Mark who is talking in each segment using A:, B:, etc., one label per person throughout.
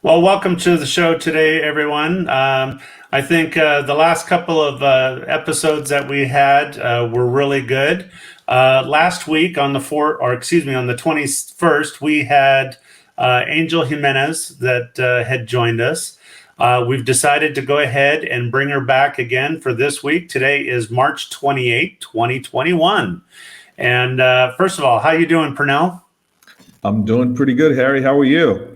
A: Well, welcome to the show today, everyone. I think the last couple of episodes that we had were really good. Last week on the on the 21st, we had Angel Jimenez that had joined us. We've decided to go ahead and bring her back again for this week. Today is March 28, 2021. And first of all, how you doing, Purnell?
B: I'm doing pretty good, Harry. How are you?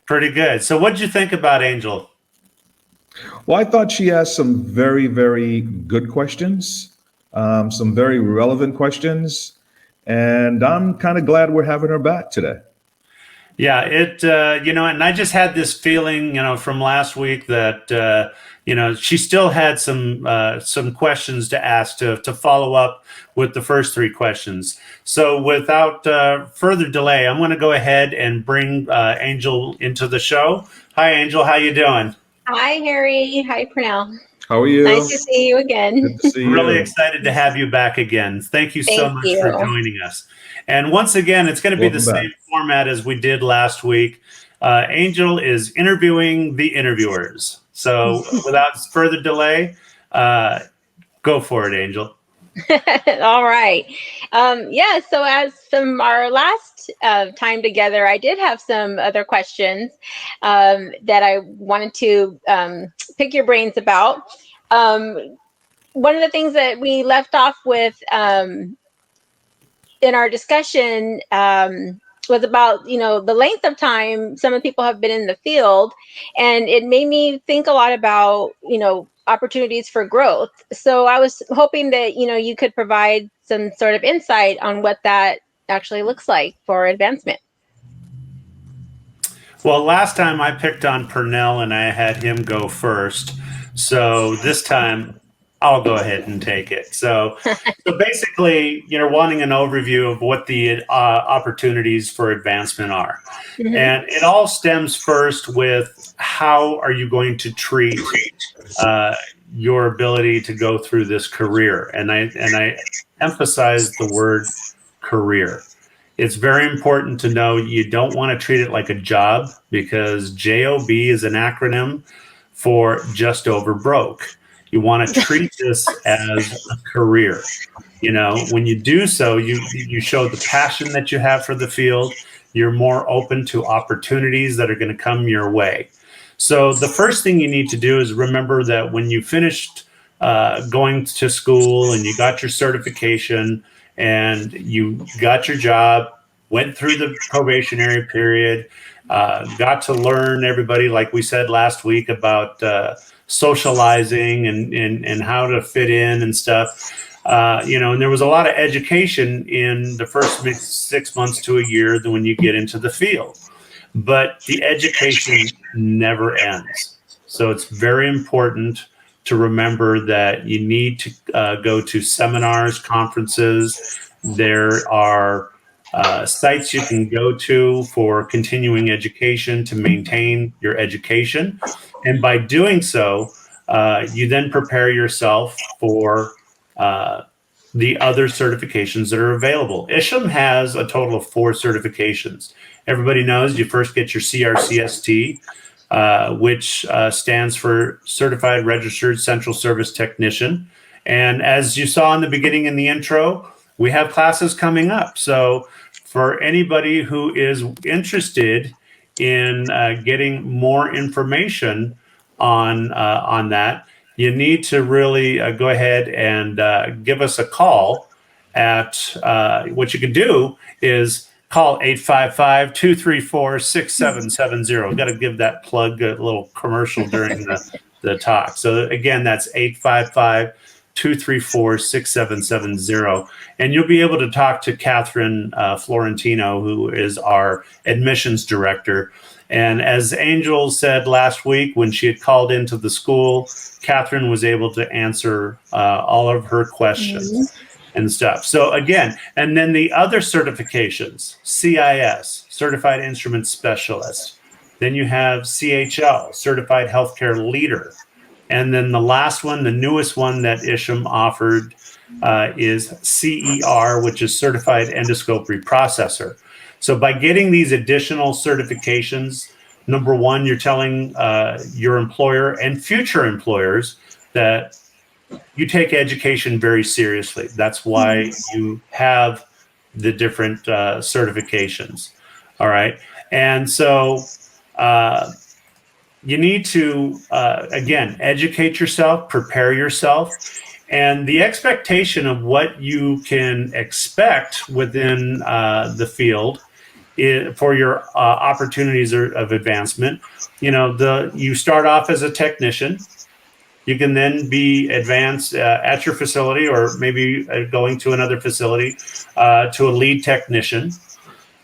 A: Pretty good. So what did you think about Angel?
B: Well, I thought she asked some very, very good questions, some very relevant questions, and I'm kind of glad we're having her back today.
A: Yeah, and I just had this feeling, from last week that, she still had some questions to ask to follow up with the first three questions. So without further delay, I'm going to go ahead and bring Angel into the show. Hi, Angel. How you doing?
C: Hi, Harry. Hi, Purnell.
B: How are you?
C: Nice to see you again.
B: Good to see you.
A: Really excited to have you back again. Thank you so much for joining us. And once again, it's going to be the same format as we did last week. Angel is interviewing the interviewers. So without further delay, go for it, Angel.
C: All right. So as from our last time together, I did have some other questions that I wanted to pick your brains about. One of the things that we left off with in our discussion was about, the length of time some of the people have been in the field. And it made me think a lot about, opportunities for growth. So I was hoping that, you could provide some sort of insight on what that actually looks like for advancement.
A: Well, last time I picked on Purnell and I had him go first. So this time I'll go ahead and take it. So basically, you're wanting an overview of what the opportunities for advancement are. Mm-hmm. And it all stems first with how are you going to treat your ability to go through this career. And I emphasize the word career. It's very important to know you don't want to treat it like a job, because JOB is an acronym for just over broke. You want to treat this as a career. When you do so, you show the passion that you have for the field. You're more open to opportunities that are going to come your way. So the first thing you need to do is remember that when you finished going to school and you got your certification and you got your job, went through the probationary period, got to learn everybody, like we said last week, about socializing and how to fit in and stuff. And there was a lot of education in the first 6 months to a year when you get into the field. But the education never ends. So it's very important to remember that you need to go to seminars, conferences. There are sites you can go to for continuing education to maintain your education. And by doing so, you then prepare yourself for the other certifications that are available. ISHM has a total of 4 certifications. Everybody knows you first get your CRCST, which stands for Certified Registered Central Service Technician. And as you saw in the beginning in the intro, we have classes coming up. So for anybody who is interested in getting more information on that, you need to really go ahead and give us a call at what you can do is call 855-234-6770. Got to give that plug a little commercial during the talk. So again, that's 855-234-6770. And you'll be able to talk to Catherine Florentino, who is our admissions director. And as Angel said last week, when she had called into the school, Catherine was able to answer all of her questions and stuff. So again, and then the other certifications, CIS, Certified Instrument Specialist. Then you have CHL, Certified Healthcare Leader. And then the last one, the newest one that ISHM offered is CER, which is Certified Endoscopy Processor. So by getting these additional certifications, number one, you're telling your employer and future employers that you take education very seriously. That's why you have the different certifications. All right. And so you need to, again, educate yourself, prepare yourself. And the expectation of what you can expect within the field for your opportunities of advancement, you start off as a technician. You can then be advanced at your facility, or maybe going to another facility to a lead technician.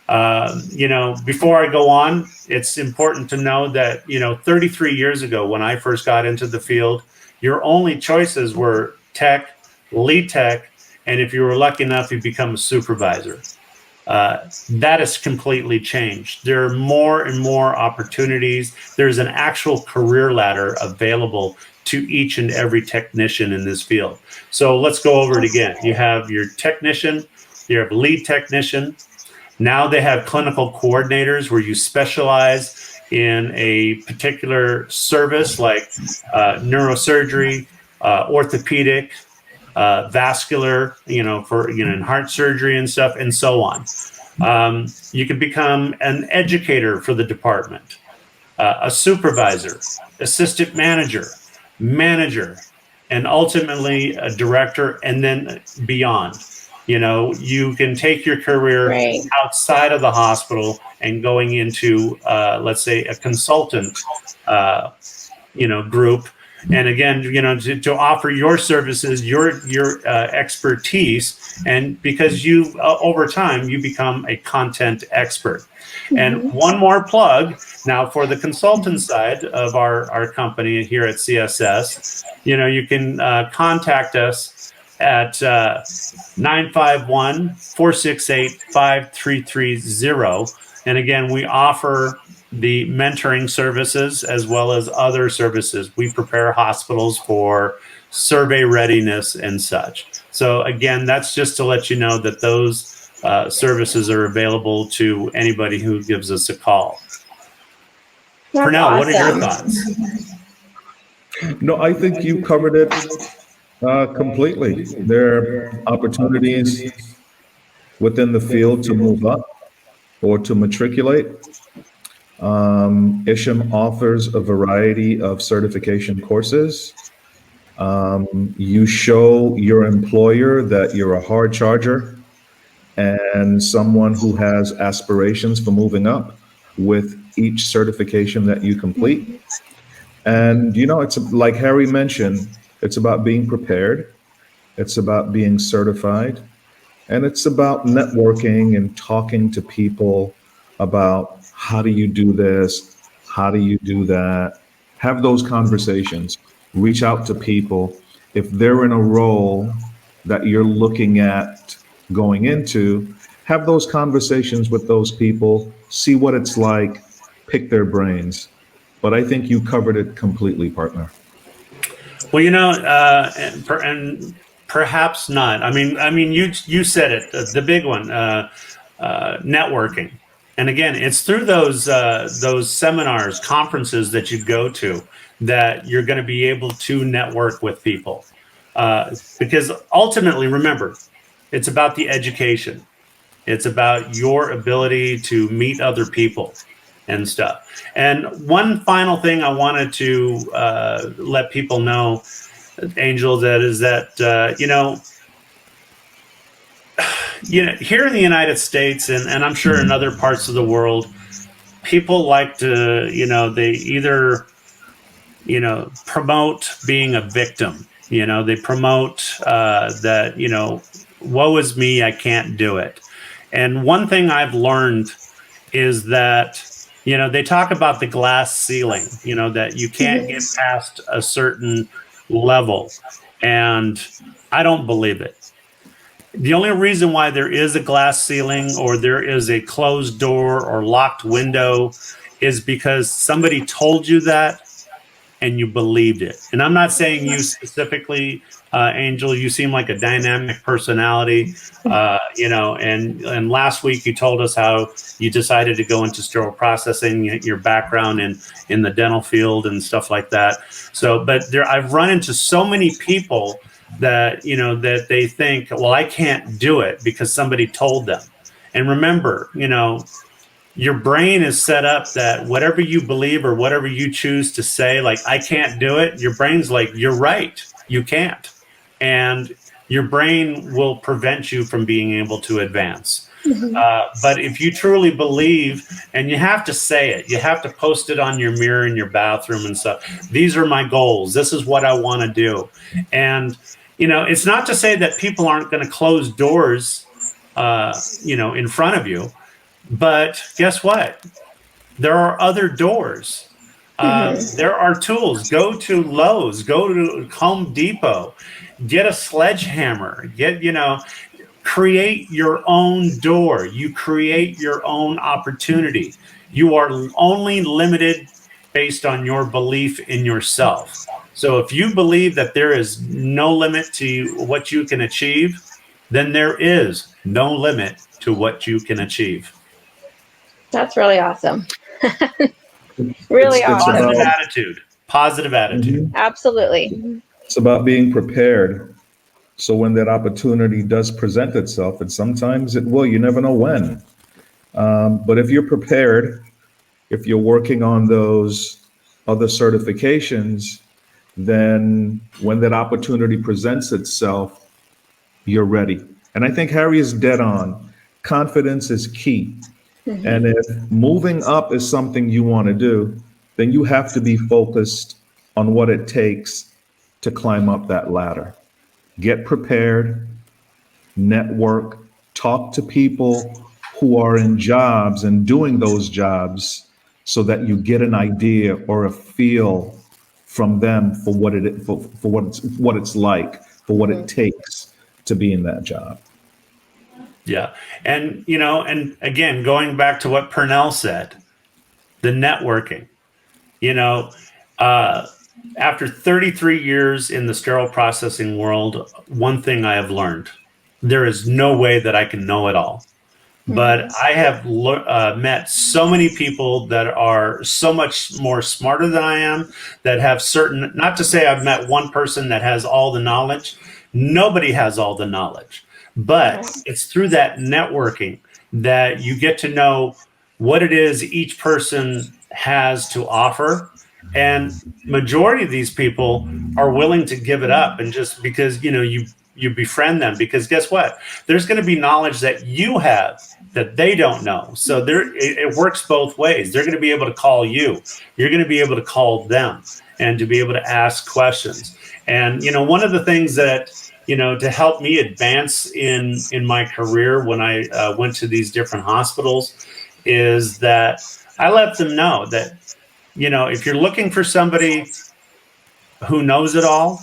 A: Before I go on, it's important to know that 33 years ago, when I first got into the field, your only choices were tech, lead tech, and if you were lucky enough, you become a supervisor. That has completely changed. There are more and more opportunities. There's an actual career ladder available to each and every technician in this field. So let's go over it again. You have your technician, you have lead technician. Now they have clinical coordinators, where you specialize in a particular service like neurosurgery, orthopedic, vascular, for in heart surgery and stuff, and so on. You can become an educator for the department, a supervisor, assistant manager, and ultimately a director, and then beyond. You can take your career outside of the hospital and going into, let's say, a consultant, group. And again, to offer your services, your expertise, and because you over time you become a content expert. Mm-hmm. And one more plug now for the consultant side of our company here at CSS. You can contact us at 951-468-5330. And again, we offer the mentoring services as well as other services. We prepare hospitals for survey readiness and such. So again, that's just to let you know that those services are available to anybody who gives us a call.
C: That's
A: Pernell,
C: awesome.
A: what are your thoughts?
B: No, I think you covered it completely. There are opportunities within the field to move up or to matriculate. Isham offers a variety of certification courses. You show your employer that you're a hard charger and someone who has aspirations for moving up with each certification that you complete. And, it's like Harry mentioned, it's about being prepared. It's about being certified. And it's about networking and talking to people about how do you do this? How do you do that? Have those conversations. Reach out to people. If they're in a role that you're looking at going into, have those conversations with those people, see what it's like, pick their brains. But I think you covered it completely, partner.
A: Well, and perhaps not. I mean, you said it. The big one, networking. And again, it's through those seminars, conferences that you go to that you're going to be able to network with people. Because ultimately, remember, it's about the education. It's about your ability to meet other people and stuff. And one final thing I wanted to let people know, Angel, that is that, here in the United States, and I'm sure in other parts of the world, people like to, they either, promote being a victim. They promote that, woe is me, I can't do it. And one thing I've learned is that, they talk about the glass ceiling, that you can't get past a certain level. And I don't believe it. The only reason why there is a glass ceiling or there is a closed door or locked window is because somebody told you that, and you believed it. And I'm not saying you specifically, Angel. You seem like a dynamic personality, you know. And last week you told us how you decided to go into sterile processing, your background in the dental field and stuff like that. So, but there, I've run into so many people that, you know, that they think, well, I can't do it because somebody told them. And remember, you know, your brain is set up that whatever you believe or whatever you choose to say, like, I can't do it, your brain's like, you're right, you can't. And your brain will prevent you from being able to advance. But if you truly believe, and you have to say it, you have to post it on your mirror in your bathroom and stuff. These are my goals. This is what I want to do. And, you know, it's not to say that people aren't going to close doors, you know, in front of you. But guess what? There are other doors. There are tools. Go to Lowe's, go to Home Depot, get a sledgehammer, you know, create your own door. You create your own opportunity. You are only limited based on your belief in yourself. So if you believe that there is no limit to what you can achieve, then there is no limit to what you can achieve.
C: That's really awesome. Really
B: It's
C: awesome.
A: Positive
B: about,
A: attitude. Positive attitude.
C: Absolutely.
B: it's about being prepared. So when that opportunity does present itself, and sometimes it will, you never know when. But if you're prepared, if you're working on those other certifications, then when that opportunity presents itself, you're ready. And I think Harry is dead on. Confidence is key. And if moving up is something you want to do, then you have to be focused on what it takes to climb up that ladder. Get prepared, network, talk to people who are in jobs and doing those jobs so that you get an idea or a feel from them for what what it's like, for what it takes to be in that job.
A: Yeah. And, you know, and again, going back to what Purnell said, the networking, you know, after 33 years in the sterile processing world, one thing I have learned, there is no way that I can know it all. But I have met so many people that are so much more smarter than I am, that have certain, not to say I've met one person that has all the knowledge. Nobody has all the knowledge, but it's through that networking that you get to know what it is each person has to offer. And majority of these people are willing to give it up, and just because, you know, you befriend them, because guess what, there's going to be knowledge that you have that they don't know. So it works both ways. They're going to be able to call you, you're going to be able to call them, and to be able to ask questions. And, you know, one of the things that, you know, to help me advance in my career when I went to these different hospitals, is that I let them know that, you know, if you're looking for somebody who knows it all,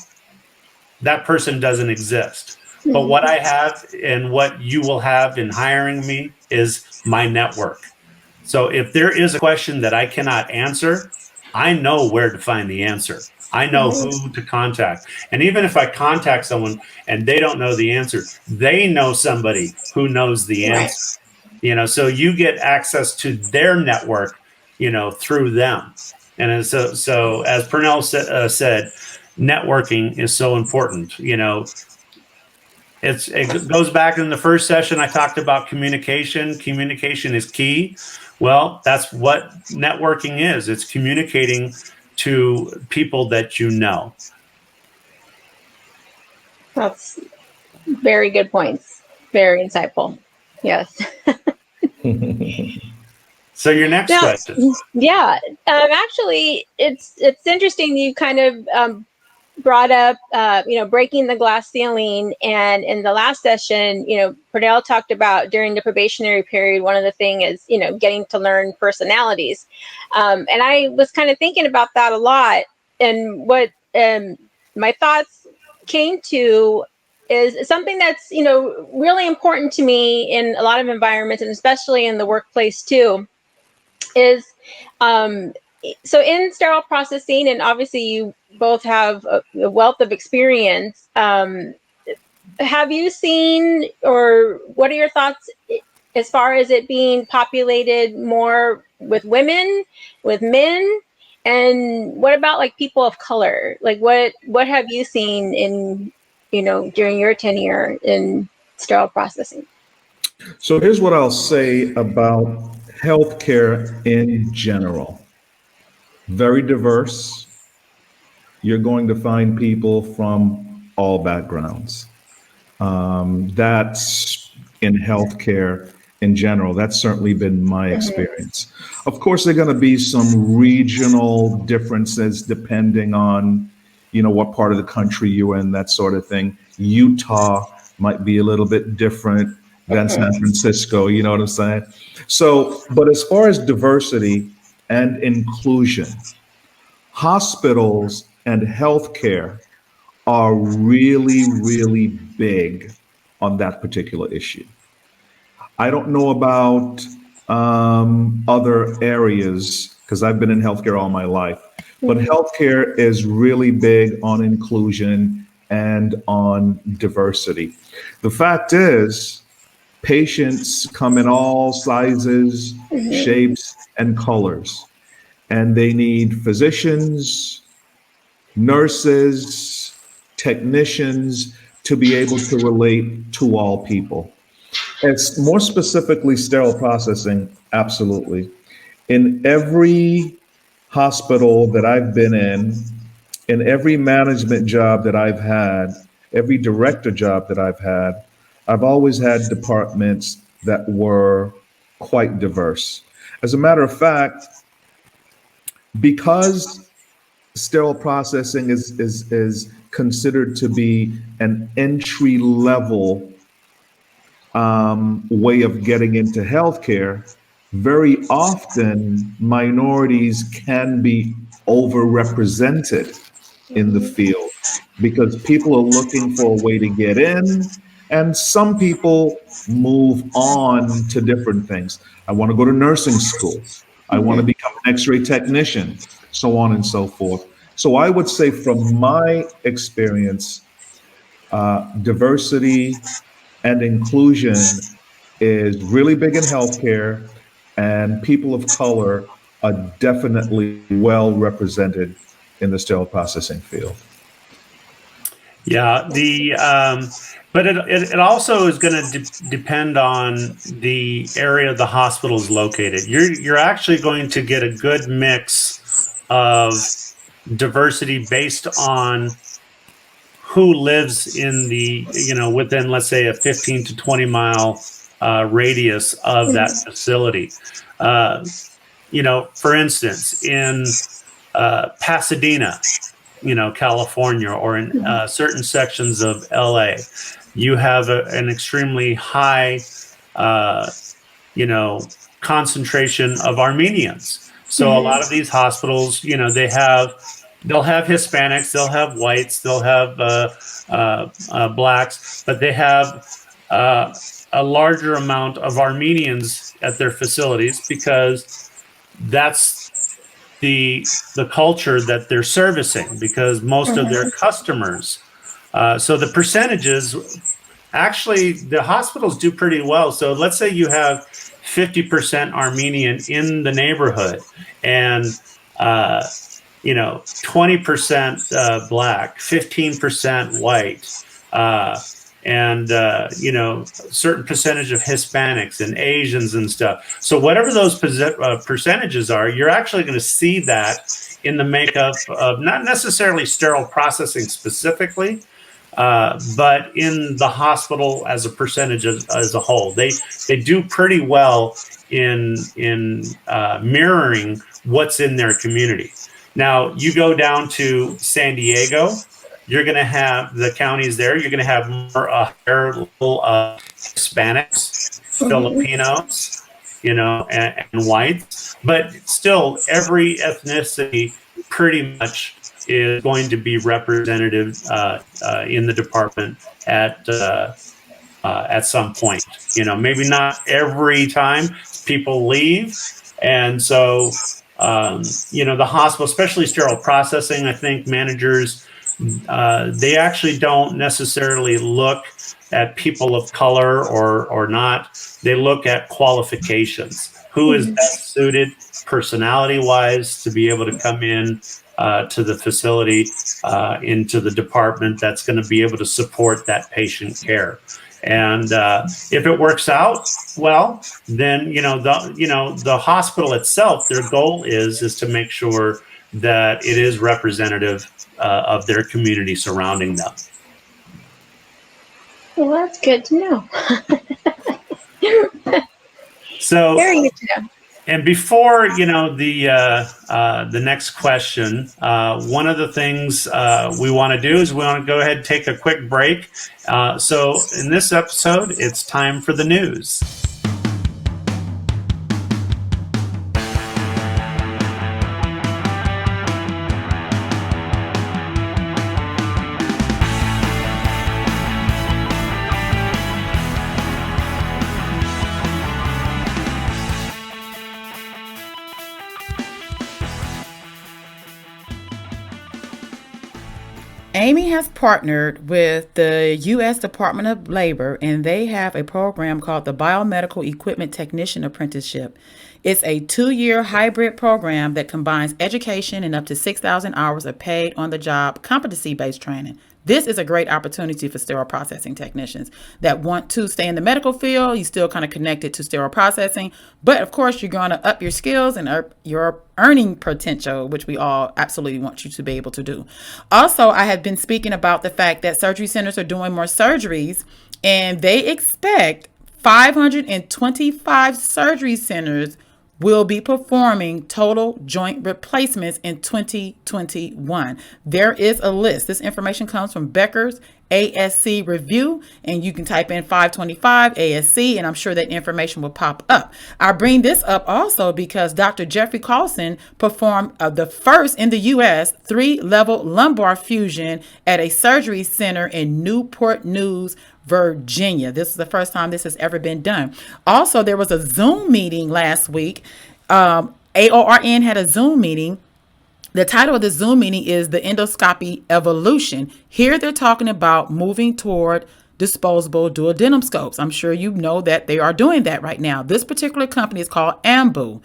A: that person doesn't exist. But what I have and what you will have in hiring me is my network. So if there is a question that I cannot answer, I know where to find the answer. I know who to contact. And even if I contact someone and they don't know the answer, they know somebody who knows the answer. You know, so you get access to their network, you know, through them. And so as Purnell said, networking is so important. You know, it goes back in the first session. I talked about communication. Communication is key. Well, that's what networking is. It's communicating to people that you know.
C: That's very good points. Very insightful. Yes.
A: So your next question.
C: Yeah. Actually, it's interesting you kind of brought up, you know, breaking the glass ceiling. And in the last session, you know, Purnell talked about during the probationary period, one of the things is, you know, getting to learn personalities. And I was kind of thinking about that a lot. And what my thoughts came to is something that's, you know, really important to me in a lot of environments, and especially in the workplace too, is so in sterile processing, and obviously you both have a wealth of experience. Have you seen, or what are your thoughts as far as it being populated more with women, with men, and what about like people of color? Like what have you seen in, during your tenure in sterile processing?
B: So here's what I'll say about healthcare in general. Very diverse. You're going to find people from all backgrounds. That's in healthcare in general. That's certainly been my experience. Of course, there are going to be some regional differences depending on, what part of the country you're in, that sort of thing. Utah might be a little bit different than San Francisco, you know what I'm saying? So, but as far as diversity and inclusion, hospitals and healthcare are really, really big on that particular issue. I don't know about other areas because I've been in healthcare all my life, but healthcare is really big on inclusion and on diversity. The fact is, patients come in all sizes, shapes, and colors, and they need physicians, nurses, technicians to be able to relate to all people. It's more specifically sterile processing, absolutely. In every hospital that I've been in every management job that I've had, every director job that I've had, I've always had departments that were quite diverse. As a matter of fact, because sterile processing is considered to be an entry level way of getting into healthcare, very often minorities can be overrepresented in the field because people are looking for a way to get in, and some people move on to different things. I want to go to nursing school. I want to become an x-ray technician, so on and so forth. So I would say from my experience, diversity and inclusion is really big in healthcare, and people of color are definitely well represented in the sterile processing field.
A: Yeah, but it also is going to depend on the area the hospital is located. You're actually going to get a good mix of diversity based on who lives in the, within, let's say, a 15 to 20 mile radius of that facility. For instance, in Pasadena, California, or in certain sections of LA, you have an extremely high, concentration of Armenians. So a lot of these hospitals, they'll have Hispanics, they'll have whites, they'll have blacks, but they have a larger amount of Armenians at their facilities because that's the culture that they're servicing, because most of their customers. So the percentages, actually, the hospitals do pretty well. So let's say you have 50% Armenian in the neighborhood, and 20% black, 15% white, and certain percentage of Hispanics and Asians and stuff. So whatever those percentages are, you're actually going to see that in the makeup of not necessarily sterile processing specifically, but in the hospital as a percentage as a whole. They do pretty well in mirroring what's in their community. Now, you go down to San Diego, you're going to have the counties there. You're going to have more higher level of Hispanics, Filipinos, and whites. But still, every ethnicity pretty much is going to be representative in the department at some point. Maybe not every time people leave, and so the hospital, especially sterile processing, I think managers, they actually don't necessarily look at people of color or not. They look at qualifications. Who is best suited personality wise to be able to come in to the facility, into the department that's going to be able to support that patient care. And if it works out well, then the hospital itself, their goal is to make sure that it is representative of their community surrounding them.
C: Well, that's good to know.
A: So,
C: very good to know.
A: And before the next question, one of the things we want to do is we want to go ahead and take a quick break. So in this episode, it's time for the news.
D: Amy has partnered with the U.S. Department of Labor, and they have a program called the Biomedical Equipment Technician Apprenticeship. It's a 2-year hybrid program that combines education and up to 6,000 hours of paid on-the-job competency-based training. This is a great opportunity for sterile processing technicians that want to stay in the medical field. You still kind of connected to sterile processing, but of course you're going to up your skills and up your earning potential, which we all absolutely want you to be able to do. Also, I have been speaking about the fact that surgery centers are doing more surgeries, and they expect 525 surgery centers will be performing total joint replacements in 2021. There is a list. This information comes from Becker's ASC review, and you can type in 525 ASC, and I'm sure that information will pop up. I bring this up also because Dr. Jeffrey Carlson performed the first in the U.S. 3-level lumbar fusion at a surgery center in Newport News, Virginia. This is the first time this has ever been done. Also, there was a Zoom meeting last week. AORN had a Zoom meeting. The title of the Zoom meeting is the Endoscopy Evolution. Here they're talking about moving toward disposable duodenum scopes. I'm sure you know that they are doing that right now. This particular company is called Ambu.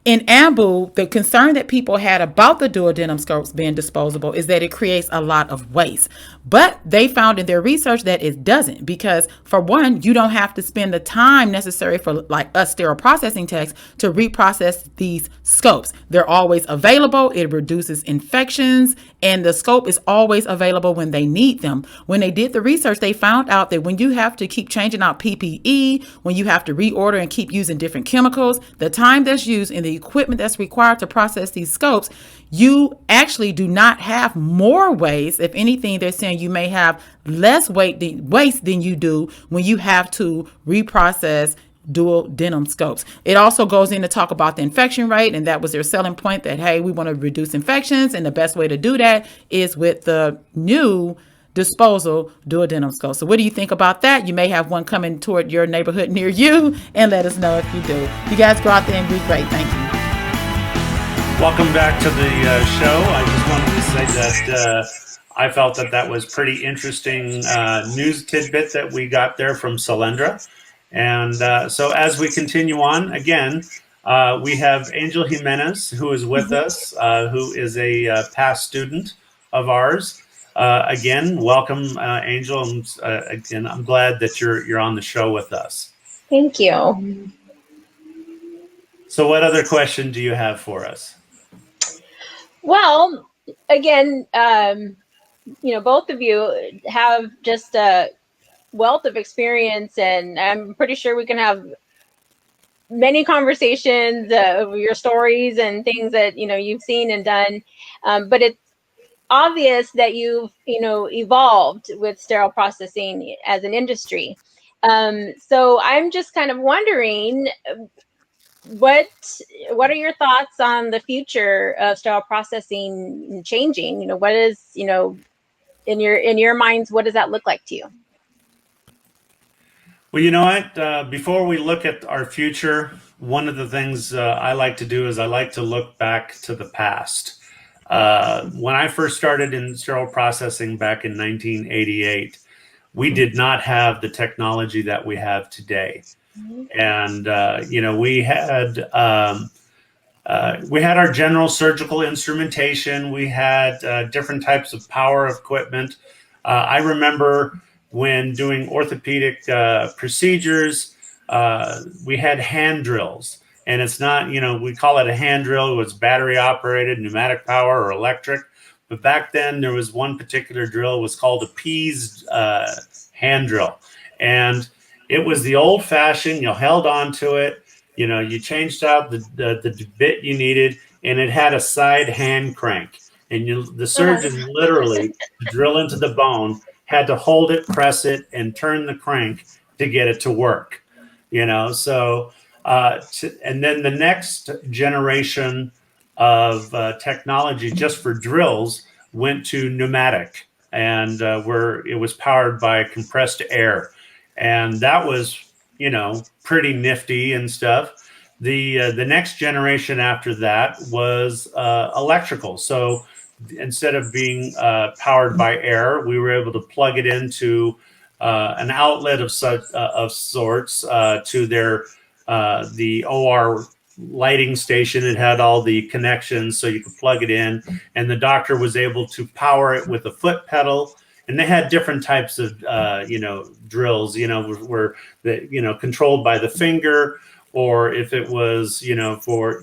D: In Ambu, the concern that people had about the duodenum scopes being disposable is that it creates a lot of waste. But they found in their research that it doesn't, because for one, you don't have to spend the time necessary for like us sterile processing techs to reprocess these scopes. They're always available. It reduces infections, and the scope is always available when they need them. When they did the research, they found out that when you have to keep changing out PPE, when you have to reorder and keep using different chemicals, the time that's used in the equipment that's required to process these scopes, you actually do not have more waste. If anything, they're saying you may have less waste than you do when you have to reprocess duodenum scopes. It also goes in to talk about the infection rate, and that was their selling point, that, hey, we want to reduce infections, and the best way to do that is with the new disposal duodenum scope. So what do you think about that? You may have one coming toward your neighborhood near you, and let us know if you do. You guys go out there and be great. Thank you.
A: Welcome back to the show. I just wanted to say that I felt that was pretty interesting news tidbit that we got there from Solyndra. And so as we continue on, again, we have Angel Jimenez, who is with us, who is a past student of ours. Again, welcome, Angel. Again, I'm glad that you're on the show with us.
C: Thank you.
A: So what other question do you have for us?
C: Well, again, both of you have just a wealth of experience, and I'm pretty sure we can have many conversations of your stories and things that you've seen and done. But it's obvious that you've evolved with sterile processing as an industry. So I'm just kind of wondering, what are your thoughts on the future of sterile processing changing? What is in your minds, what does that look like to you?
A: Well, you know what? Before we look at our future, one of the things I like to do is I like to look back to the past. When I first started in sterile processing back in 1988, we did not have the technology that we have today. And, we had our general surgical instrumentation. We had different types of power equipment. I remember when doing orthopedic procedures, we had hand drills. And it's not, we call it a hand drill. It was battery operated, pneumatic power, or electric. But back then, there was one particular drill was called a Pease hand drill. And it was the old fashioned, you held on to it. You changed out the bit you needed, and it had a side hand crank. And the surgeon literally, to drill into the bone, had to hold it, press it, and turn the crank to get it to work. So, and then the next generation of technology just for drills went to pneumatic, and where it was powered by compressed air. And that was, pretty nifty and stuff. The next generation after that was electrical. So instead of being powered by air, we were able to plug it into an outlet of sorts to their the OR lighting station. It had all the connections, so you could plug it in, and the doctor was able to power it with a foot pedal. And they had different types of, drills, were controlled by the finger, or if it was, for,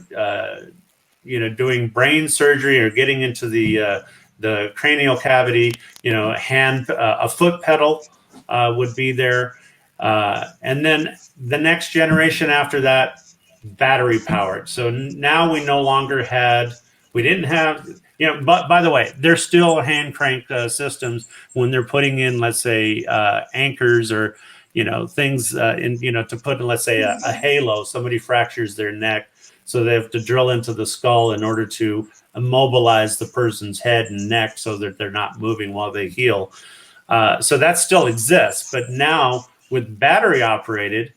A: doing brain surgery or getting into the cranial cavity, a foot pedal would be there. And then the next generation after that, battery powered. So now we no longer we didn't have, but by the way, there's still hand cranked systems when they're putting in, let's say, anchors or, things to put in, let's say, a halo. Somebody fractures their neck, so they have to drill into the skull in order to immobilize the person's head and neck so that they're not moving while they heal. So that still exists. But now with battery operated,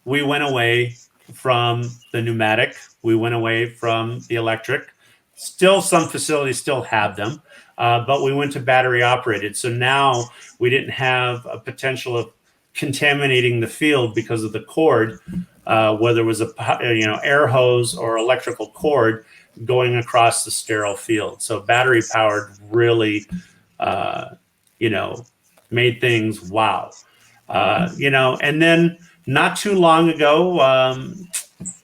A: we went away from the pneumatic. We went away from the electric. Still, some facilities still have them, but we went to battery operated. So now we didn't have a potential of contaminating the field because of the cord, whether it was air hose or electrical cord going across the sterile field. So battery powered really, made things wow. And then not too long ago,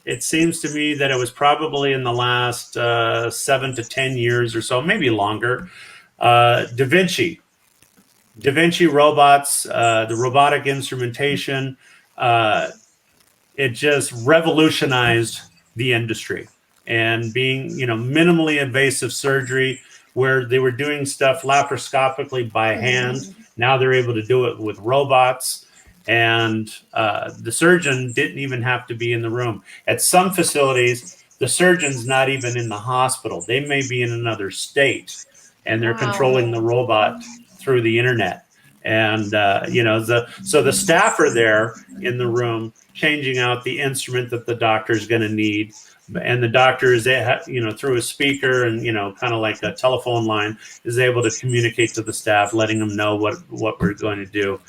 A: it seems to me that it was probably in the last 7 to 10 years or so, maybe longer, Da Vinci robots, the robotic instrumentation, it just revolutionized the industry. And being, minimally invasive surgery, where they were doing stuff laparoscopically by hand, now they're able to do it with robots. And the surgeon didn't even have to be in the room. At some facilities, the surgeon's not even in the hospital. They may be in another state, and they're controlling the robot through the internet. And, so the staff are there in the room changing out the instrument that the doctor's going to need. And the doctor is, through a speaker and, kind of like a telephone line, is able to communicate to the staff, letting them know what we're going to do.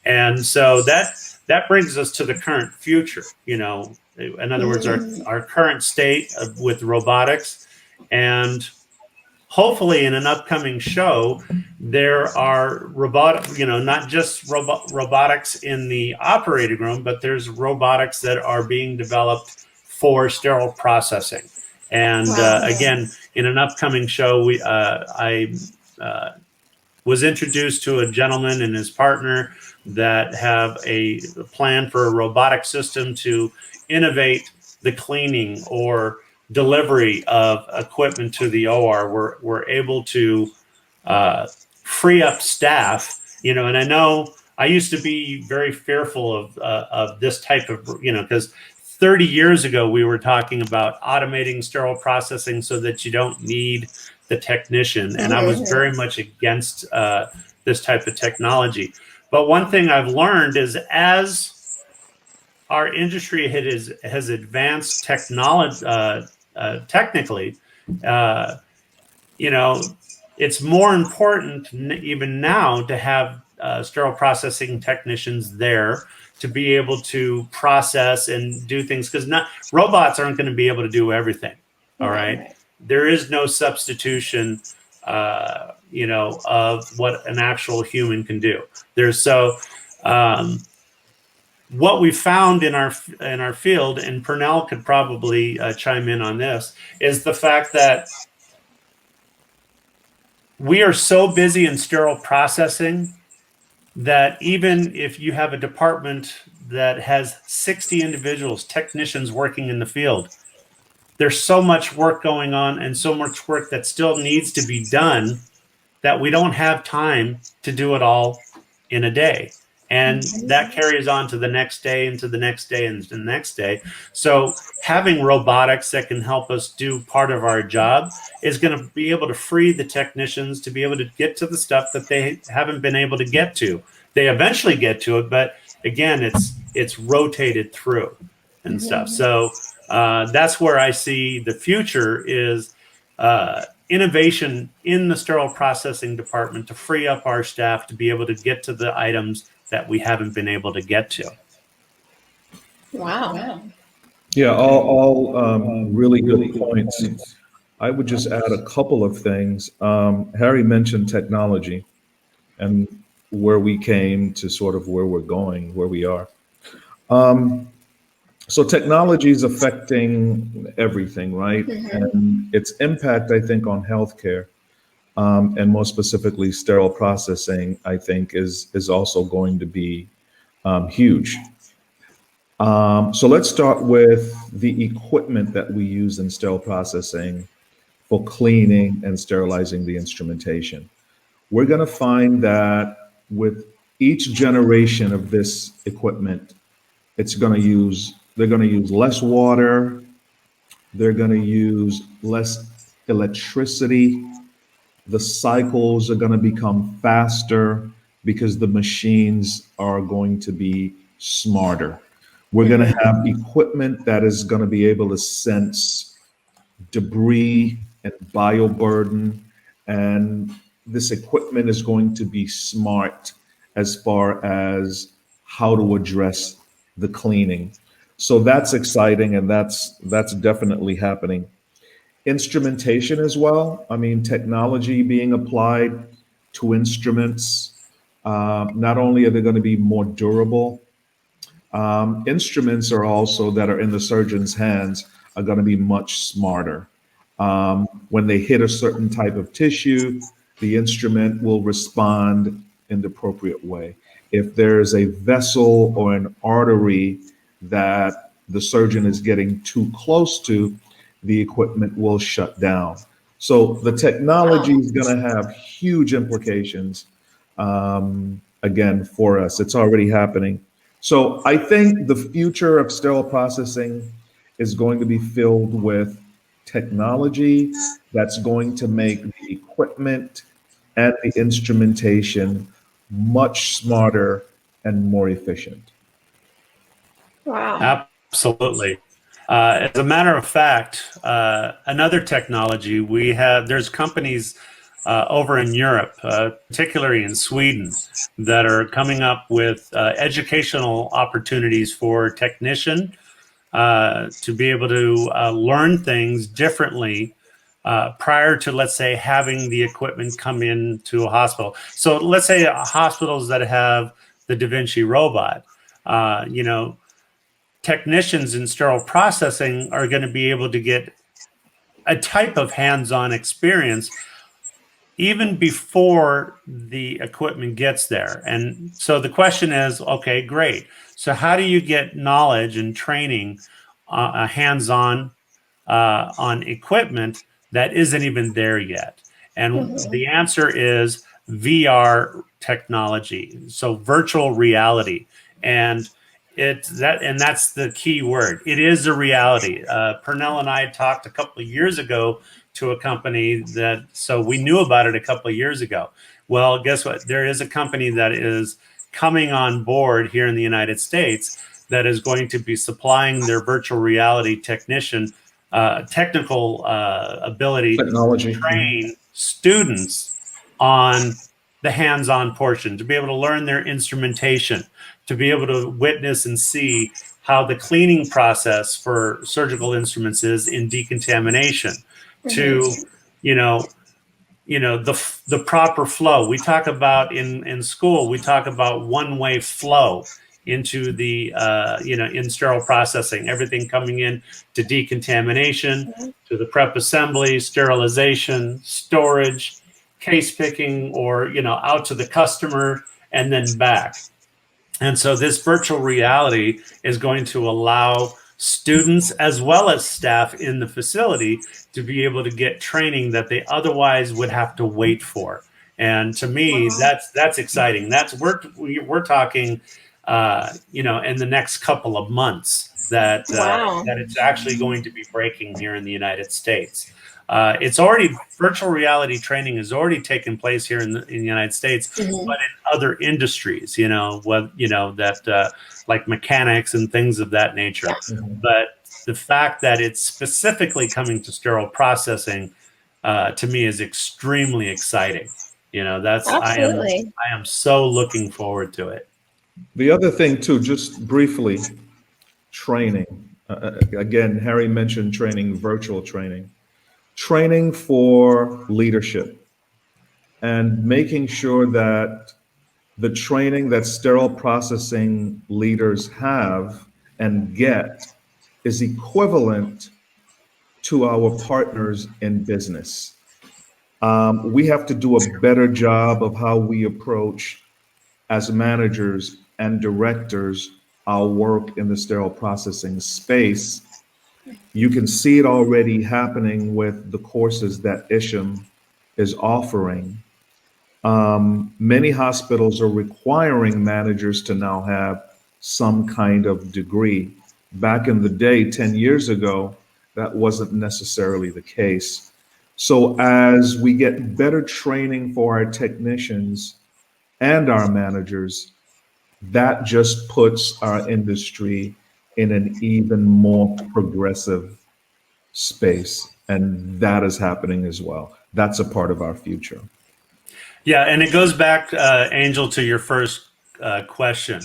A: And so that brings us to the current future, in other words, our current state with robotics. And hopefully in an upcoming show, there are not just robotics in the operating room, but there's robotics that are being developed for sterile processing. And again, in an upcoming show, I was introduced to a gentleman and his partner that have a plan for a robotic system to innovate the cleaning or delivery of equipment to the OR. We're able to free up staff, and I know I used to be very fearful of this type of, because 30 years ago, we were talking about automating sterile processing so that you don't need the technician. And I was very much against this type of technology. But one thing I've learned is as our industry has advanced technically, you know, it's more important even now to have sterile processing technicians there to be able to process and do things, because robots aren't going to be able to do everything. All right. There is no substitution, of what an actual human can do. What we found in our field, and Purnell could probably chime in on this, is the fact that we are so busy in sterile processing that even if you have a department that has 60 individuals, technicians working in the field, there's so much work going on and so much work that still needs to be done that we don't have time to do it all in a day. And that carries on to the next day and to the next day and to the next day. So having robotics that can help us do part of our job is going to be able to free the technicians to be able to get to the stuff that they haven't been able to get to. They eventually get to it, but again, it's rotated through and stuff. So that's where I see the future is innovation in the sterile processing department to free up our staff to be able to get to the items that we haven't been able to get to.
C: Wow.
B: Yeah, all really good points. I would just add a couple of things. Harry mentioned technology and where we came to sort of where we're going, where we are. So technology is affecting everything, right? And its impact, I think, on healthcare, and more specifically sterile processing, I think is also going to be huge. So let's start with the equipment that we use in sterile processing for cleaning and sterilizing the instrumentation. We're going to find that with each generation of this equipment, they're going to use less water, they're going to use less electricity, the cycles are going to become faster because the machines are going to be smarter. We're going to have equipment that is going to be able to sense debris and bioburden, and this equipment is going to be smart as far as how to address the cleaning. So that's exciting, and that's definitely happening. Instrumentation as well. I mean, technology being applied to instruments. Not only are they going to be more durable, instruments are also that are in the surgeon's hands are going to be much smarter. When they hit a certain type of tissue, the instrument will respond in the appropriate way. If there's a vessel or an artery that the surgeon is getting too close to, the equipment will shut down. So the technology is going to have huge implications, again, for us. It's already happening. So I think the future of sterile processing is going to be filled with technology that's going to make the equipment and the instrumentation much smarter and more efficient.
C: Wow.
A: Absolutely. As a matter of fact, another technology there's companies over in Europe, particularly in Sweden, that are coming up with educational opportunities for technician to be able to learn things differently prior to, let's say, having the equipment come into a hospital. So let's say hospitals that have the Da Vinci robot, technicians in sterile processing are going to be able to get a type of hands-on experience even before the equipment gets there. And so the question is, okay, great. So how do you get knowledge and training hands-on on equipment that isn't even there yet? And the answer is VR technology. So virtual reality. And that's the key word. It is a reality. Purnell and I talked a couple of years ago to a company so we knew about it a couple of years ago. Well, guess what? There is a company that is coming on board here in the United States that is going to be supplying their virtual reality technical ability
B: Technology.
A: to train students on the hands-on portion, to be able to learn their instrumentation, to be able to witness and see how the cleaning process for surgical instruments is in decontamination, to the proper flow. We talk about in school, we talk about one-way flow into the in sterile processing, everything coming in to decontamination, to the prep assembly, sterilization, storage, case picking, or out to the customer and then back. And so this virtual reality is going to allow students as well as staff in the facility to be able to get training that they otherwise would have to wait for. And to me, that's exciting. We're talking, in the next couple of months that it's actually going to be breaking here in the United States. It's already virtual reality training has already taken place here in the United States, but in other industries, like mechanics and things of that nature. But the fact that it's specifically coming to sterile processing, to me, is extremely exciting.
C: Absolutely.
A: I am so looking forward to it.
B: The other thing too, just briefly, training. Again, Harry mentioned training, virtual training. Training for leadership and making sure that the training that sterile processing leaders have and get is equivalent to our partners in business. We have to do a better job of how we approach, as managers and directors, our work in the sterile processing space. You can see it already happening with the courses that ISHM is offering. Many hospitals are requiring managers to now have some kind of degree. Back in the day, 10 years ago, that wasn't necessarily the case. So as we get better training for our technicians and our managers, that just puts our industry in an even more progressive space. And that is happening as well. That's a part of our future.
A: Yeah, and it goes back, Angel, to your first question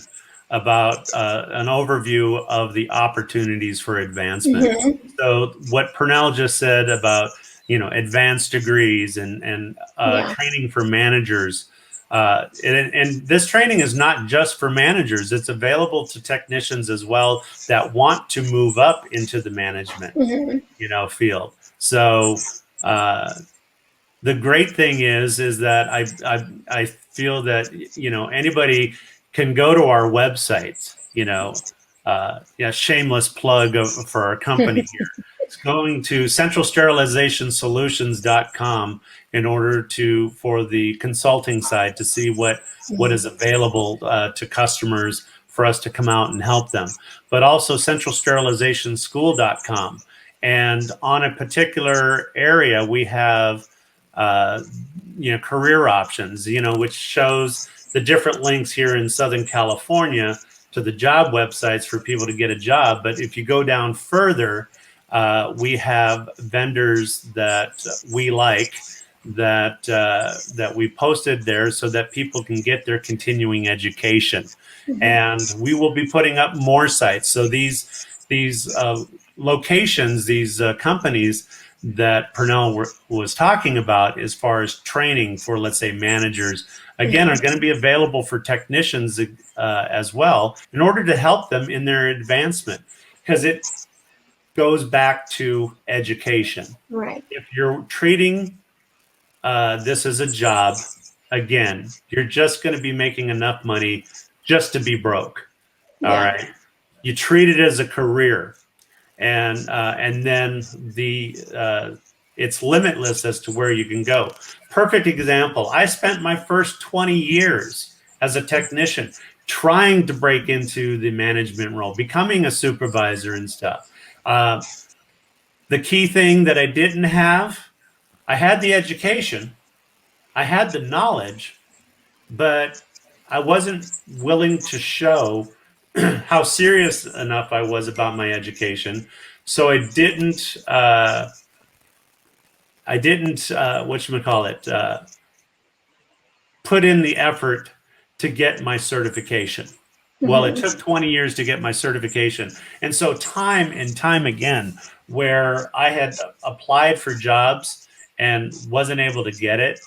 A: about an overview of the opportunities for advancement. So what Purnell just said about advanced degrees and training for managers. And this training is not just for managers. It's available to technicians as well that want to move up into the management, field. So the great thing is that I feel that anybody can go to our website. Shameless plug for our company here. It's going to centralsterilizationSolutions.com in order for the consulting side to see what is available to customers for us to come out and help them. But also centralsterilizationschool.com. And on a particular area, we have career options, which shows the different links here in Southern California to the job websites for people to get a job. But if you go down further, we have vendors that we like that we posted there so that people can get their continuing education. And we will be putting up more sites. So these locations, these companies that Purnell was talking about as far as training for, let's say, managers, again, are going to be available for technicians as well in order to help them in their advancement, because it goes back to education.
C: Right.
A: If you're treating this as a job, again, you're just going to be making enough money just to be broke. All right. You treat it as a career. And then it's limitless as to where you can go. Perfect example. I spent my first 20 years as a technician trying to break into the management role, becoming a supervisor and stuff. The key thing that I didn't have, I had the education, I had the knowledge, but I wasn't willing to show how serious enough I was about my education. So I didn't whatchamacallit, put in the effort to get my certification. Well, it took 20 years to get my certification. And so time and time again, where I had applied for jobs and wasn't able to get it,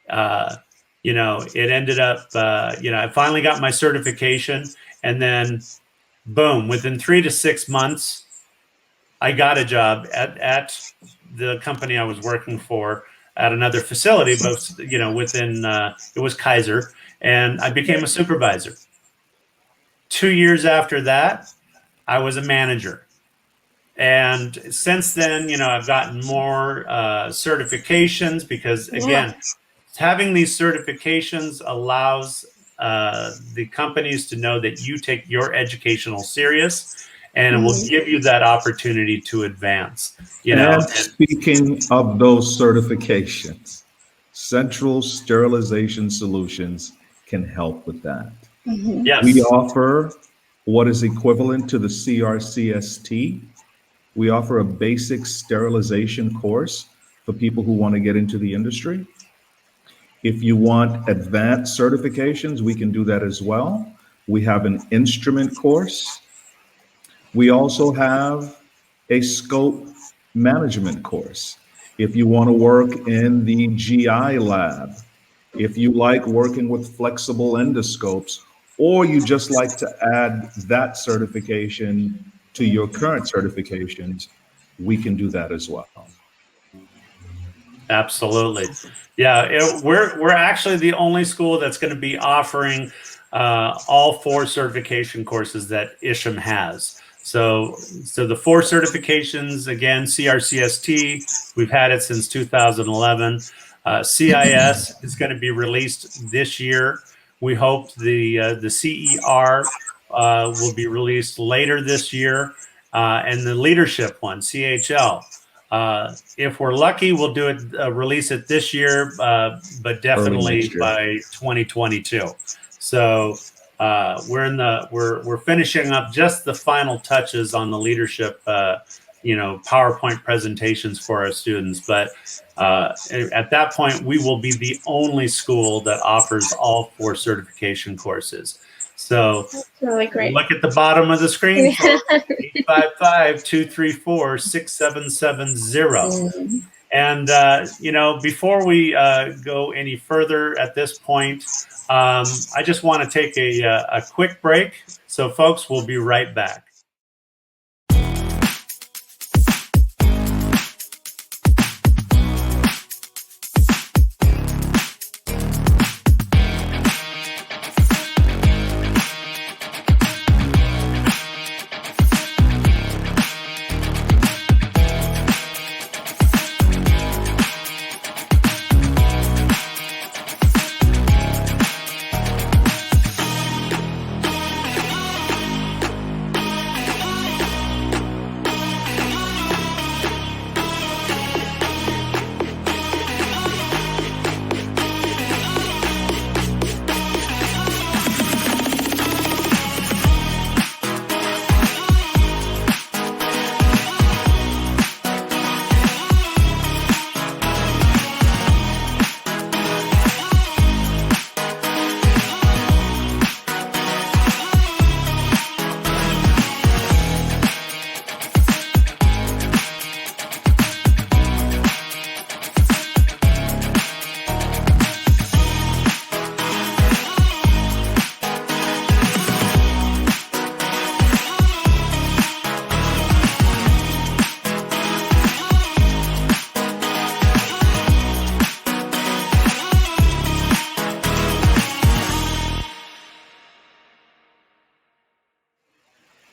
A: it ended up, I finally got my certification, and then boom, within 3 to 6 months, I got a job at the company I was working for at another facility, but within it was Kaiser, and I became a supervisor. 2 years after that, I was a manager. And since then, I've gotten more certifications because, again, having these certifications allows the companies to know that you take your educational serious, and it will give you that opportunity to advance.
B: And speaking of those certifications, Central Sterilization Solutions can help with that.
A: Yes.
B: We offer what is equivalent to the CRCST. We offer a basic sterilization course for people who want to get into the industry. If you want advanced certifications, we can do that as well. We have an instrument course. We also have a scope management course. If you want to work in the GI lab, if you like working with flexible endoscopes, or you just like to add that certification to your current certifications, we can do that as well.
A: Absolutely. Yeah, we're actually the only school that's going to be offering all 4 certification courses that ISHM has. So the 4 certifications, again, CRCST, we've had it since 2011. CIS is going to be released this year. We hope the CER will be released later this year, and the leadership one, CHL. If we're lucky, we'll do it, release it this year, but definitely by 2022. So we're finishing up just the final touches on the leadership, PowerPoint presentations for our students. But at that point, we will be the only school that offers all 4 certification courses. So
C: really great.
A: Look at the bottom of the screen, 855-234-6770. And, before we go any further at this point, I just want to take a quick break. So, folks, we'll be right back.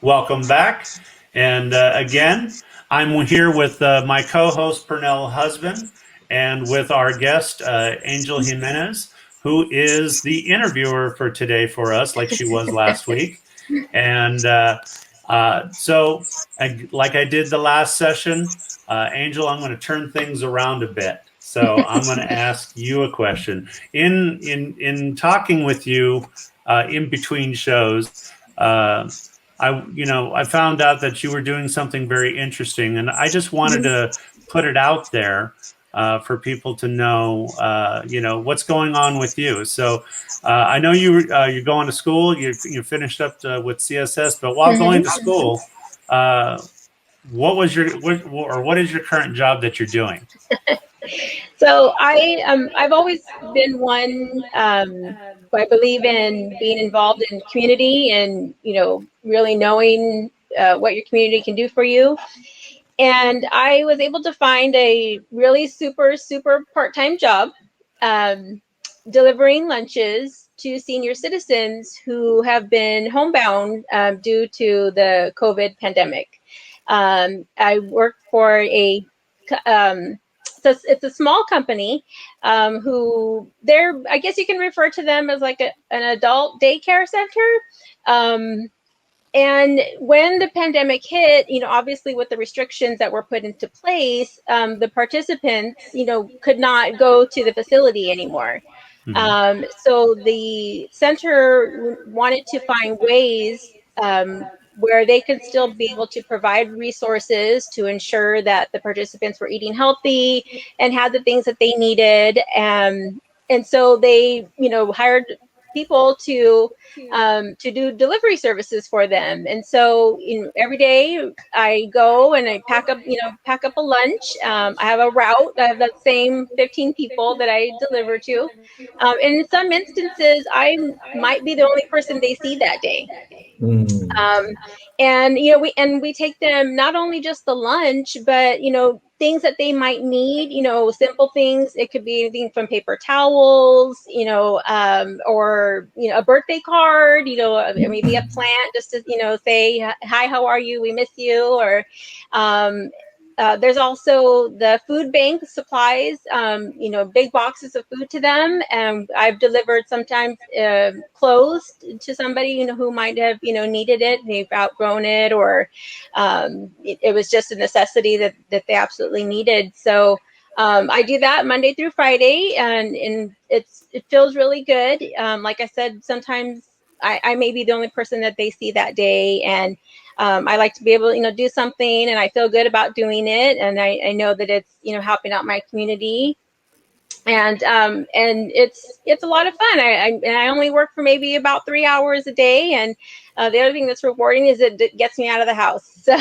A: Welcome back. And again, I'm here with my co-host, Pernell Husband, and with our guest, Angel Jimenez, who is the interviewer for today for us, like she was last week. And so, like I did the last session, Angel, I'm going to turn things around a bit. So I'm going to ask you a question. In talking with you in between shows, I found out that you were doing something very interesting, and I just wanted to put it out there for people to know, what's going on with you. So I know you're going to school. You finished up with CSS, but while going to school, what is your current job that you're doing?
C: So I've always been one. I believe in being involved in community and really knowing what your community can do for you. And I was able to find a really super part-time job, delivering lunches to senior citizens who have been homebound due to the COVID pandemic. I work for it's a small company who I guess you can refer to them as like an adult daycare center. And when the pandemic hit, obviously with the restrictions that were put into place, the participants, could not go to the facility anymore. So the center wanted to find ways where they could still be able to provide resources to ensure that the participants were eating healthy and had the things that they needed. And so they, hired people to do delivery services for them. And so every day I go and I pack up a lunch. I have a route. I have that same 15 people that I deliver to. And in some instances, I might be the only person they see that day. And we take them not only just the lunch, but things that they might need, simple things. It could be anything from paper towels, or a birthday card, maybe a plant just to say hi, how are you, we miss you. Or there's also the food bank supplies, big boxes of food to them. And I've delivered sometimes clothes to somebody, who might have, needed it. They've outgrown it, or it was just a necessity that they absolutely needed. So I do that Monday through Friday, and it feels really good. Like I said, sometimes I may be the only person that they see that day, and I like to be able to, do something, and I feel good about doing it. And I know that it's, helping out my community. And it's a lot of fun. I only work for maybe about 3 hours a day. And the other thing that's rewarding is it gets me out of the house. So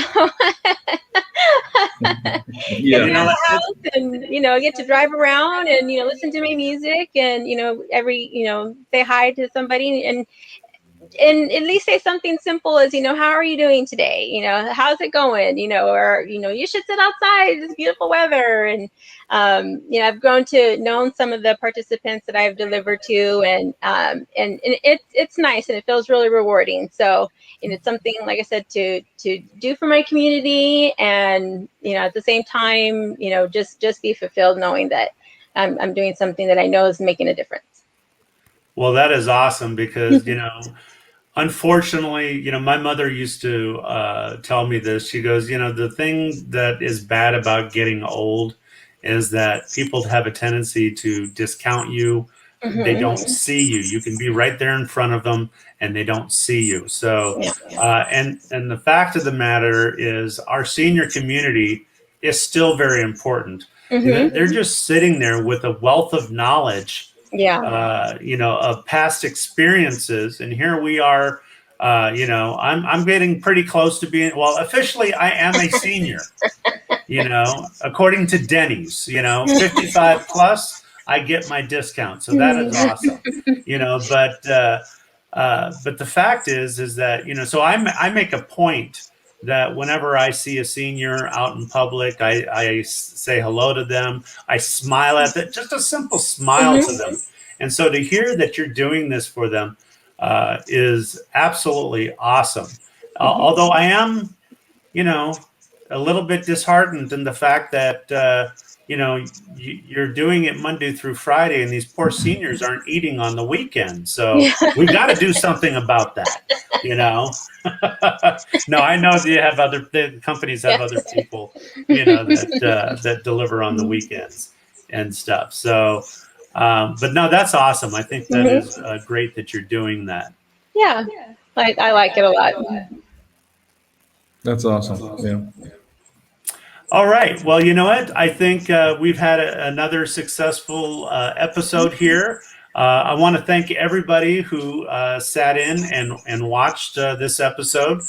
C: get me out of the house, and I get to drive around and listen to my music, and say hi to somebody, and at least say something simple as, how are you doing today? How's it going? Or, you should sit outside. It's beautiful weather. And, I've grown to know some of the participants that I've delivered to, and it's nice, and it feels really rewarding. So, it's something, like I said, to do for my community, and, at the same time, just be fulfilled knowing that I'm doing something that I know is making a difference.
A: Well, that is awesome, because, unfortunately, my mother used to tell me this. She goes, the thing that is bad about getting old is that people have a tendency to discount you. They don't see you. You can be right there in front of them, and they don't see you. So, and the fact of the matter is, our senior community is still very important. They're just sitting there with a wealth of knowledge, of past experiences. And here we are, I'm getting pretty close to being, well, officially I am a senior, according to Denny's, 55 plus, I get my discount. So that is awesome, but the fact is that, so I make a point that whenever I see a senior out in public, I say hello to them. I smile at them, just a simple smile to them. And so to hear that you're doing this for them is absolutely awesome. Although I am, a little bit disheartened in the fact that, you're doing it Monday through Friday, and these poor seniors aren't eating on the weekend. So we've got to do something about that, No, I know the companies have other people, that deliver on the weekends and stuff. So, but no, that's awesome. I think that is great that you're doing that.
C: Yeah. I like it a lot.
B: That's awesome. Yeah.
A: All right. Well, you know what? I think we've had another successful episode here. I want to thank everybody who sat in and watched this episode.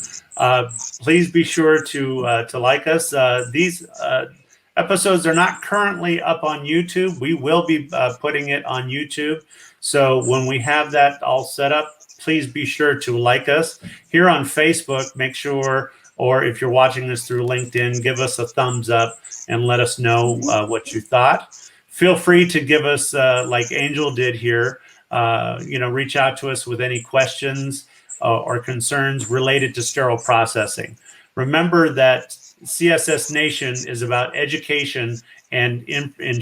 A: Please be sure to like us. These episodes are not currently up on YouTube. We will be putting it on YouTube. So when we have that all set up, please be sure to like us here on Facebook. Make sure, or if you're watching this through LinkedIn, give us a thumbs up and let us know what you thought. Feel free to give us, like Angel did here, reach out to us with any questions or concerns related to sterile processing. Remember that CSS Nation is about education and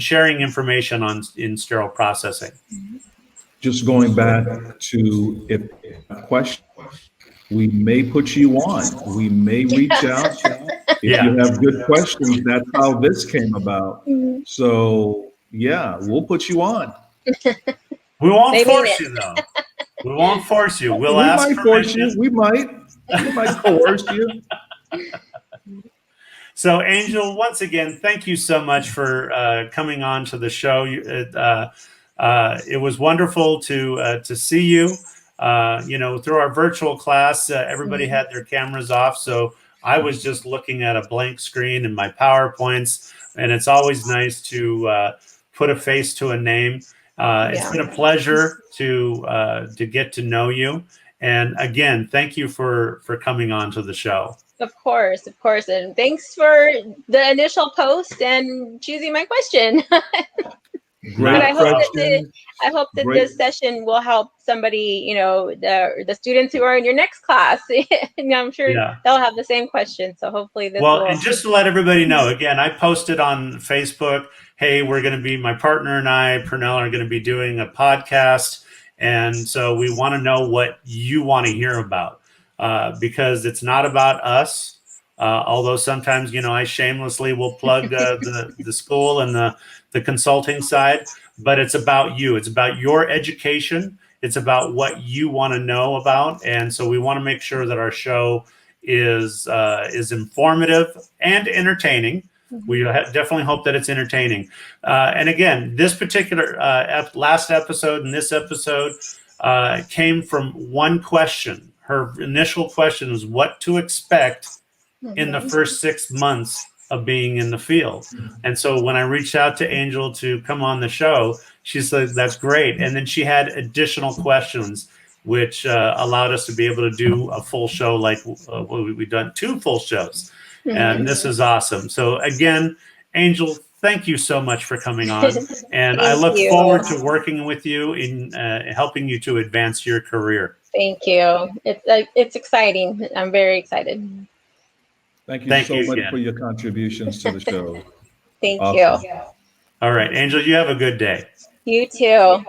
A: sharing information in sterile processing.
B: Just going back to if question, we may put you on. We may reach out. If you have good questions, that's how this came about. So yeah, we'll put you on.
A: We won't force you though. We won't force you. We'll ask
B: might force you. We might coerce you.
A: So, Angel, once again, thank you so much for coming on to the show. It was wonderful to see you. Through our virtual class, everybody had their cameras off, so I was just looking at a blank screen in my PowerPoints, and it's always nice to put a face to a name. It's been a pleasure to get to know you, and again, thank you for coming on to the show.
C: Of course, and thanks for the initial post and choosing my question.
B: Great.
C: But I hope that this session will help somebody, the students who are in your next class. I'm sure they'll have the same question. So hopefully this will.
A: And just to let everybody know, again, I posted on Facebook, hey, we're going to be, my partner and I, Pernell, are going to be doing a podcast. And so we want to know what you want to hear about, because it's not about us. Although sometimes, I shamelessly will plug the school and the consulting side, but it's about you. It's about your education. It's about what you want to know about. And so we want to make sure that our show is informative and entertaining. We definitely hope that it's entertaining. And again, this particular last episode and this episode came from one question. Her initial question was what to expect in the first 6 months of being in the field. And so when I reached out to Angel to come on the show, she said, that's great. And then she had additional questions, which allowed us to be able to do a full show, like we've done 2 full shows. And this is awesome. So again, Angel, thank you so much for coming on. And I look forward to working with you in helping you to advance your career.
C: Thank you. It's exciting. I'm very excited.
B: Thank you so much for your contributions to the show.
C: Thank you.
A: All right, Angel, you have a good day.
C: You too.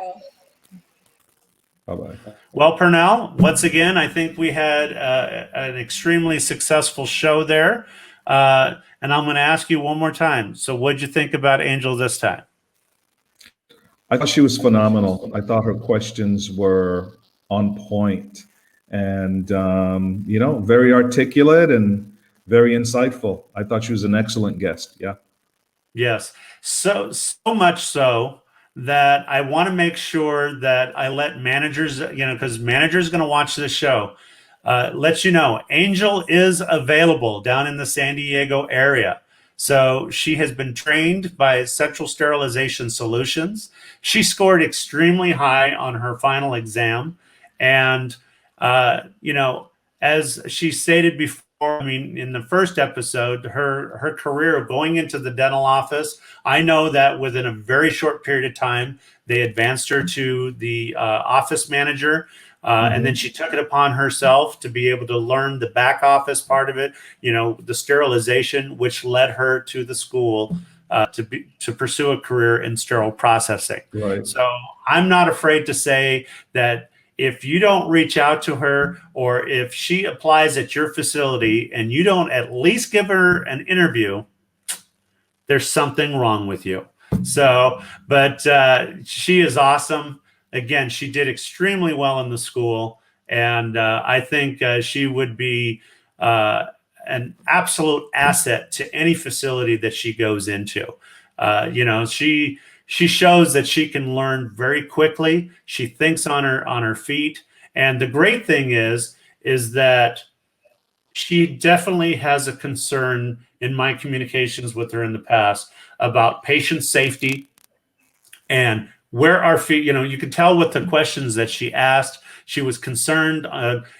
B: Bye-bye.
A: Well, Pernell, once again, I think we had an extremely successful show there. And I'm going to ask you one more time. So what'd you think about Angel this time?
B: I thought she was phenomenal. I thought her questions were on point and, very articulate and very insightful. I thought she was an excellent guest. Yeah. Yes.
A: So much so that I want to make sure that I let managers, because managers are going to watch this show, let you know, Angel is available down in the San Diego area. So she has been trained by Central Sterilization Solutions. She scored extremely high on her final exam. And, as she stated before, in the first episode, her career of going into the dental office, I know that within a very short period of time, they advanced her to the office manager. And then she took it upon herself to be able to learn the back office part of it, the sterilization, which led her to the school to pursue a career in sterile processing.
B: Right.
A: So I'm not afraid to say that if you don't reach out to her, or if she applies at your facility and you don't at least give her an interview, there's something wrong with you. So, but she is awesome. Again, she did extremely well in the school. And I think she would be an absolute asset to any facility that she goes into. She shows that she can learn very quickly. She thinks on her feet. And the great thing is that she definitely has a concern in my communications with her in the past about patient safety and where our feet, you can tell with the questions that she asked, she was concerned,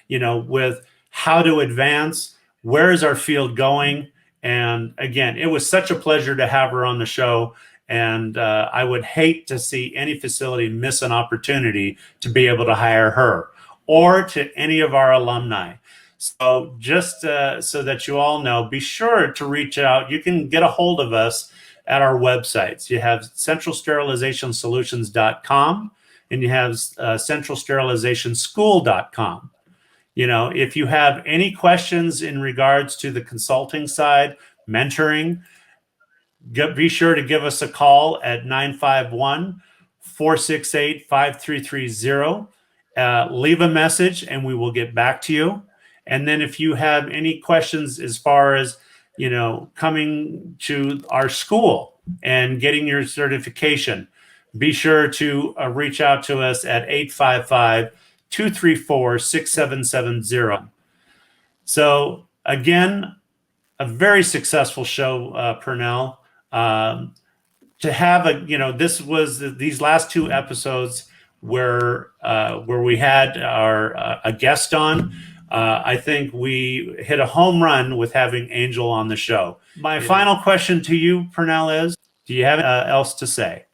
A: with how to advance, where is our field going? And again, it was such a pleasure to have her on the show. And I would hate to see any facility miss an opportunity to be able to hire her or to any of our alumni. So just so that you all know, be sure to reach out. You can get a hold of us at our websites. You have centralsterilizationsolutions.com and you have centralsterilizationschool.com. If you have any questions in regards to the consulting side, mentoring, be sure to give us a call at 951-468-5330. Leave a message and we will get back to you. And then if you have any questions as far as, coming to our school and getting your certification, be sure to reach out to us at 855-234-6770. So again, a very successful show, Purnell. To have these last two episodes where we had a guest on. I think we hit a home run with having Angel on the show. My final question to you, Purnell, is: do you have else to say?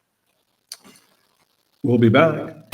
B: We'll be back.